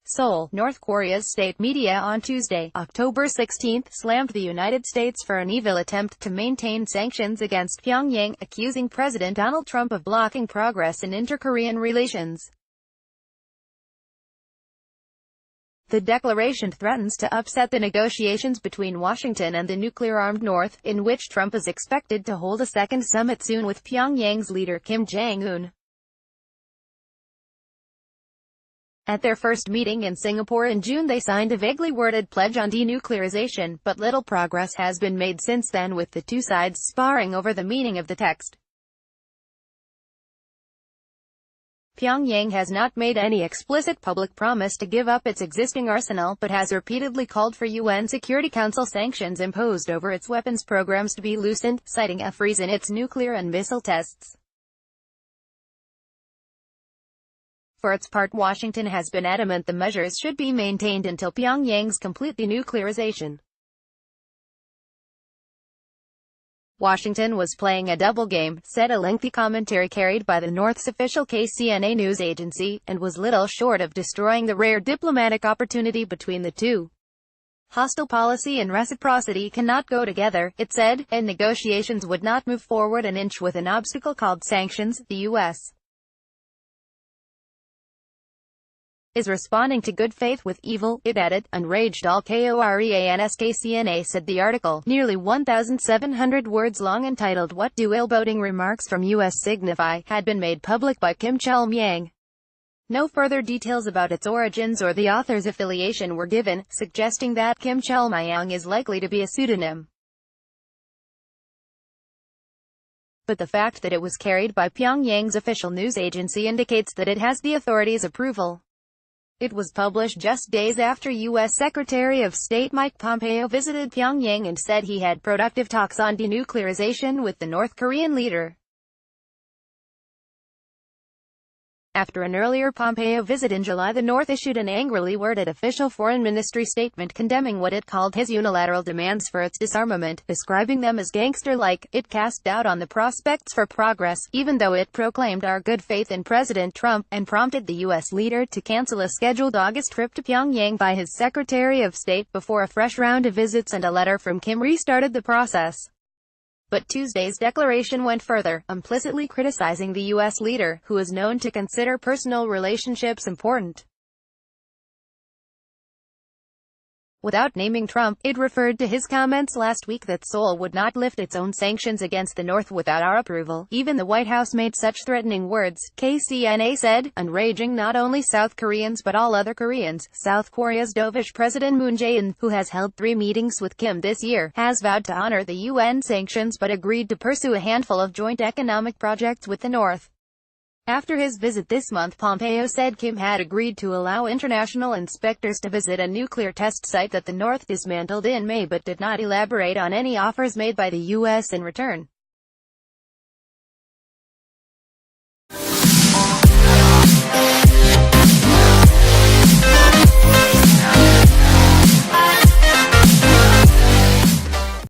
Seoul, North Korea's state media on Tuesday, October 16, slammed the United States for an evil attempt to maintain sanctions against Pyongyang, accusing President Donald Trump of blocking progress in inter-Korean relations. The declaration threatens to upset the negotiations between Washington and the nuclear-armed North, in which Trump is expected to hold a second summit soon with Pyongyang's leader Kim Jong Un. At their first meeting in Singapore in June, they signed a vaguely worded pledge on denuclearization, but little progress has been made since then, with the two sides sparring over the meaning of the text. Pyongyang has not made any explicit public promise to give up its existing arsenal, but has repeatedly called for UN Security Council sanctions imposed over its weapons programs to be loosened, citing a freeze in its nuclear and missile tests. For its part, Washington has been adamant the measures should be maintained until Pyongyang's complete denuclearization. Washington was playing a double game, said a lengthy commentary carried by the North's official KCNA news agency, and was little short of destroying the rare diplomatic opportunity between the two. Hostile policy and reciprocity cannot go together, it said, and negotiations would not move forward an inch with an obstacle called sanctions. The U.S. is responding to good faith with evil, it added. Enraged all Koreans KCNA said the article, nearly 1,700 words long, entitled "What Do Ill-Boding Remarks from U.S. Signify?" had been made public by Kim Jong-un. No further details about its origins or the author's affiliation were given, suggesting that Kim Jong-un is likely to be a pseudonym. But the fact that it was carried by Pyongyang's official news agency indicates that it has the authorities' approval. It was published just days after U.S. Secretary of State Mike Pompeo visited Pyongyang and said he had productive talks on denuclearization with the North Korean leader. After an earlier Pompeo visit in July, the North issued an angrily worded official foreign ministry statement condemning what it called his unilateral demands for its disarmament, describing them as gangster-like. It cast doubt on the prospects for progress, even though it proclaimed our good faith in President Trump, and prompted the U.S. leader to cancel a scheduled August trip to Pyongyang by his Secretary of State before a fresh round of visits and a letter from Kim restarted the process. But Tuesday's declaration went further, implicitly criticizing the U.S. leader, who is known to consider personal relationships important. Without naming Trump, it referred to his comments last week that Seoul would not lift its own sanctions against the North without our approval. Even the White House made such threatening words, KCNA said, enraging not only South Koreans but all other Koreans. South Korea's dovish President Moon Jae-in, who has held 3 meetings with Kim this year, has vowed to honor the UN sanctions but agreed to pursue a handful of joint economic projects with the North. After his visit this month, Pompeo said Kim had agreed to allow international inspectors to visit a nuclear test site that the North dismantled in May, but did not elaborate on any offers made by the U.S. in return.